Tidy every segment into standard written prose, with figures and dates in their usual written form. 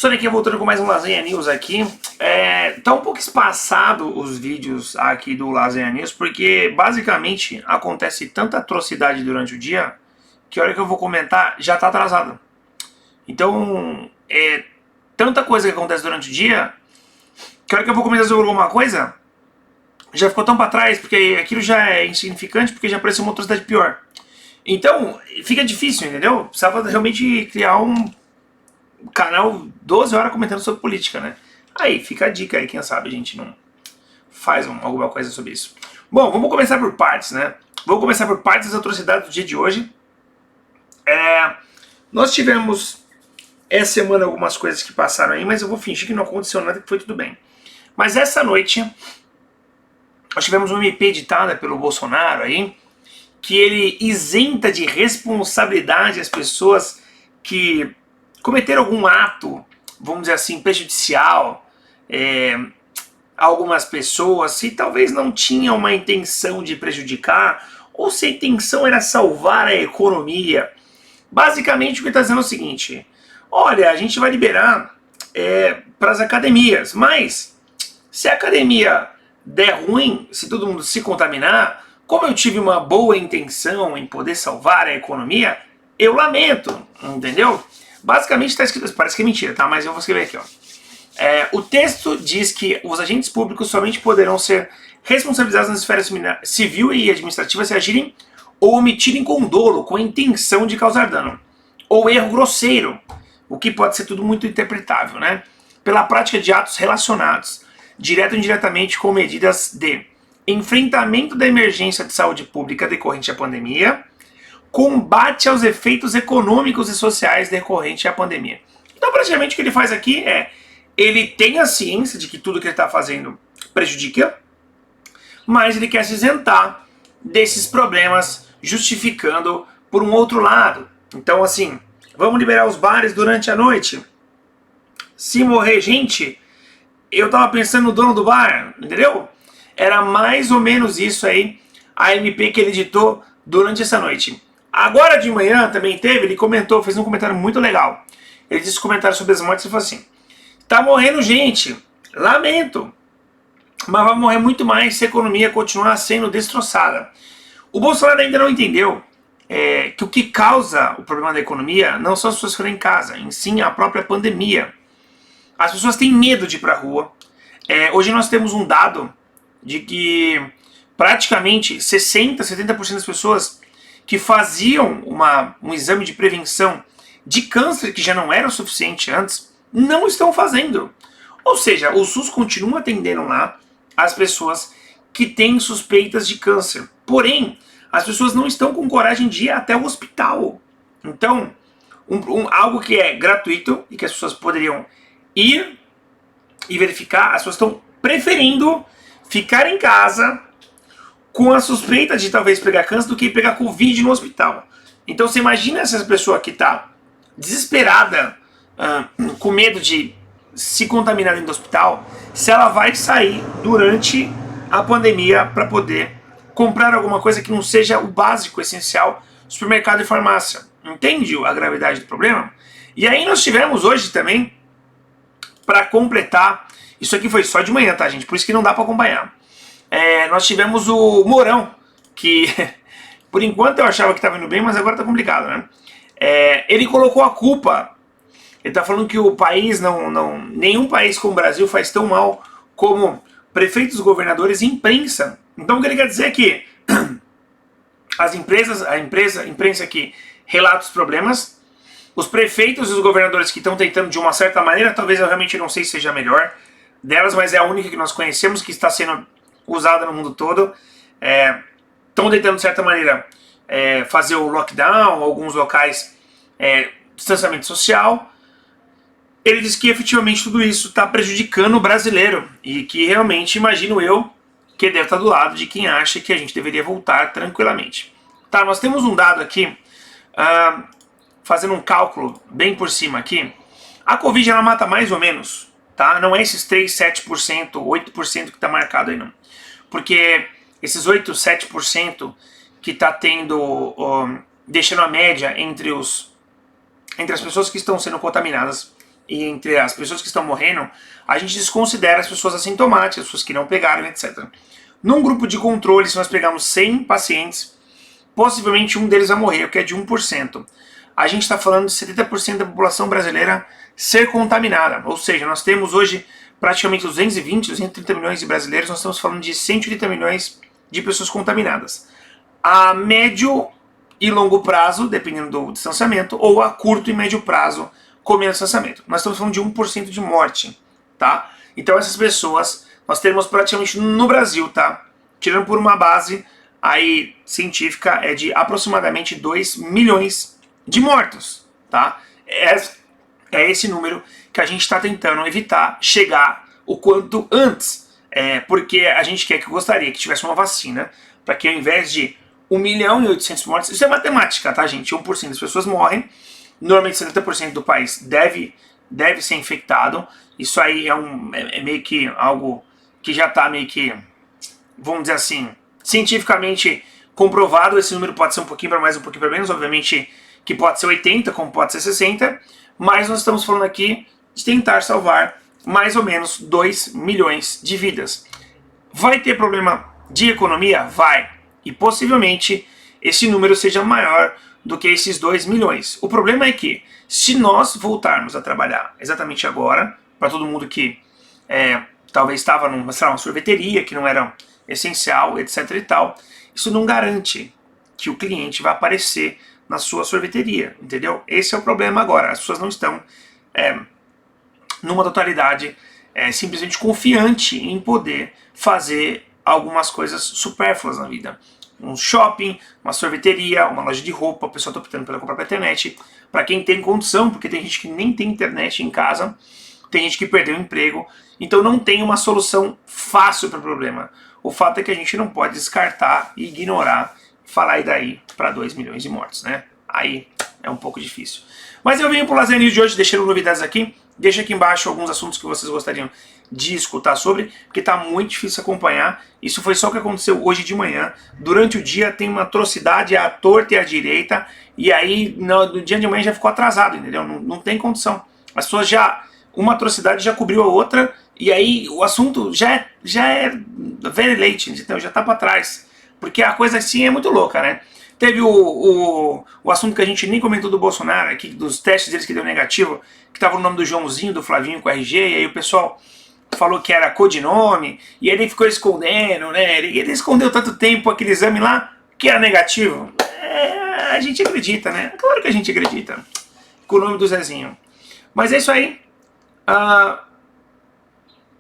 Sonic voltando com mais um Lasanha News aqui. Tá um pouco espaçado os vídeos aqui do Lasanha News, porque basicamente acontece tanta atrocidade durante o dia que a hora que eu vou comentar já tá atrasado. Então, tanta coisa que acontece durante o dia que a hora que eu vou comentar sobre alguma coisa já ficou tão pra trás, porque aquilo já é insignificante, porque já apareceu uma atrocidade pior. Então, fica difícil, entendeu? Precisava realmente criar um canal 12 horas comentando sobre política, né? Aí, fica a dica aí, quem sabe a gente não faz alguma coisa sobre isso. Bom, vamos começar por partes, né? Vou começar por partes das atrocidades do dia de hoje. Nós tivemos essa semana algumas coisas que passaram aí, mas eu vou fingir que não aconteceu nada, que foi tudo bem. Mas essa noite, nós tivemos uma MP editada pelo Bolsonaro aí, que ele isenta de responsabilidade as pessoas que cometeram algum ato, vamos dizer assim, prejudicial a algumas pessoas, se talvez não tinham uma intenção de prejudicar, ou se a intenção era salvar a economia. Basicamente o que está dizendo é o seguinte: olha, a gente vai liberar para as academias, mas se a academia der ruim, se todo mundo se contaminar, como eu tive uma boa intenção em poder salvar a economia, eu lamento, entendeu? Basicamente está escrito, parece que é mentira, tá? Mas eu vou escrever aqui, ó. O texto diz que os agentes públicos somente poderão ser responsabilizados nas esferas civil e administrativa se agirem ou omitirem com dolo, com a intenção de causar dano, ou erro grosseiro, o que pode ser tudo muito interpretável, né? Pela prática de atos relacionados, direto ou indiretamente, com medidas de enfrentamento da emergência de saúde pública decorrente à pandemia, combate aos efeitos econômicos e sociais decorrente à pandemia. Então, praticamente, o que ele faz aqui ele tem a ciência de que tudo que ele está fazendo prejudica, mas ele quer se isentar desses problemas, justificando por um outro lado. Então, assim, vamos liberar os bares durante a noite. Se morrer gente, eu tava pensando no dono do bar, entendeu? Era mais ou menos isso aí, a MP que ele editou durante essa noite. Agora de manhã também ele comentou, fez um comentário muito legal. Ele disse um comentário sobre as mortes e falou assim: tá morrendo gente, lamento, mas vai morrer muito mais se a economia continuar sendo destroçada. O Bolsonaro ainda não entendeu que o que causa o problema da economia não são as pessoas ficarem em casa, em sim a própria pandemia. As pessoas têm medo de ir pra rua. Hoje nós temos um dado de que praticamente 60%, 70% das pessoas que faziam um exame de prevenção de câncer, que já não era o suficiente antes, não estão fazendo. Ou seja, o SUS continua atendendo lá as pessoas que têm suspeitas de câncer. Porém, as pessoas não estão com coragem de ir até o hospital. Então, algo que é gratuito e que as pessoas poderiam ir e verificar, as pessoas estão preferindo ficar em casa com a suspeita de talvez pegar câncer do que pegar Covid no hospital. Então você imagina essa pessoa que está desesperada, com medo de se contaminar dentro do hospital, se ela vai sair durante a pandemia para poder comprar alguma coisa que não seja o básico, essencial, supermercado e farmácia. Entende a gravidade do problema? E aí nós tivemos hoje também, para completar, isso aqui foi só de manhã, tá, gente? Por isso que não dá para acompanhar. Nós tivemos o Mourão, que por enquanto eu achava que estava indo bem, mas agora tá complicado, né? Ele colocou a culpa, ele tá falando que o país nenhum país como o Brasil faz tão mal como prefeitos, governadores e imprensa. Então o que ele quer dizer é que a imprensa que relata os problemas, os prefeitos e os governadores que estão tentando de uma certa maneira, talvez eu realmente não sei se seja a melhor delas, mas é a única que nós conhecemos, que está sendo usada no mundo todo, estão tentando de certa maneira fazer o lockdown, alguns locais distanciamento social. Ele diz que efetivamente tudo isso está prejudicando o brasileiro e que realmente, imagino eu, que deve estar do lado de quem acha que a gente deveria voltar tranquilamente. Tá, nós temos um dado aqui, fazendo um cálculo bem por cima aqui. A Covid ela mata mais ou menos, tá? Não é esses 3, 7%, 8% que está marcado aí não. Porque esses 8, 7% que está tendo, deixando a média entre as pessoas que estão sendo contaminadas e entre as pessoas que estão morrendo, a gente desconsidera as pessoas assintomáticas, as pessoas que não pegaram, etc. Num grupo de controle, se nós pegarmos 100 pacientes, possivelmente um deles vai morrer, o que é de 1%. A gente está falando de 70% da população brasileira ser contaminada, ou seja, nós temos hoje praticamente 220, 230 milhões de brasileiros, nós estamos falando de 130 milhões de pessoas contaminadas. A médio e longo prazo, dependendo do distanciamento, ou a curto e médio prazo, com menos distanciamento. Nós estamos falando de 1% de morte, tá? Então essas pessoas, nós temos praticamente no Brasil, tá? Tirando por uma base aí científica, é de aproximadamente 2 milhões de mortos, tá? É esse número que a gente está tentando evitar chegar o quanto antes, porque a gente gostaria que tivesse uma vacina, para que ao invés de 1.800.000 mortes, isso é matemática, tá, gente? 1% das pessoas morrem, normalmente 70% do país deve ser infectado, isso aí é meio que algo que já está meio que, vamos dizer assim, cientificamente comprovado. Esse número pode ser um pouquinho para mais, um pouquinho para menos, obviamente que pode ser 80, como pode ser 60, mas nós estamos falando aqui de tentar salvar mais ou menos 2 milhões de vidas. Vai ter problema de economia? Vai. E possivelmente esse número seja maior do que esses 2 milhões. O problema é que, se nós voltarmos a trabalhar exatamente agora, para todo mundo que talvez estava numa sorveteria, que não era essencial, etc e tal, isso não garante que o cliente vai aparecer na sua sorveteria, entendeu? Esse é o problema agora. As pessoas não estão numa totalidade simplesmente confiante em poder fazer algumas coisas supérfluas na vida. Um shopping, uma sorveteria, uma loja de roupa, o pessoal está optando pela compra pela internet. Para quem tem condição, porque tem gente que nem tem internet em casa, tem gente que perdeu o emprego, então não tem uma solução fácil para o problema. O fato é que a gente não pode descartar e ignorar, falar e daí para 2 milhões de mortos, né? Aí é um pouco difícil. Mas eu venho para o Lazer News de hoje, deixando novidades aqui. Deixa aqui embaixo alguns assuntos que vocês gostariam de escutar sobre, porque tá muito difícil acompanhar. Isso foi só o que aconteceu hoje de manhã. Durante o dia tem uma atrocidade à torta e à direita, e aí no dia de manhã já ficou atrasado, entendeu? Não tem condição. As pessoas uma atrocidade já cobriu a outra, e aí o assunto já é very late, então já tá para trás. Porque a coisa assim é muito louca, né? Teve o assunto que a gente nem comentou do Bolsonaro, aqui, dos testes deles que deu negativo, que tava o nome do Joãozinho, do Flavinho com RG, e aí o pessoal falou que era codinome, e aí ele ficou escondendo, né? Ele escondeu tanto tempo aquele exame lá, que era negativo. A gente acredita, né? Claro que a gente acredita. Com o nome do Zezinho. Mas é isso aí.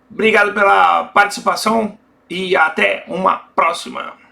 Obrigado pela participação e até uma próxima.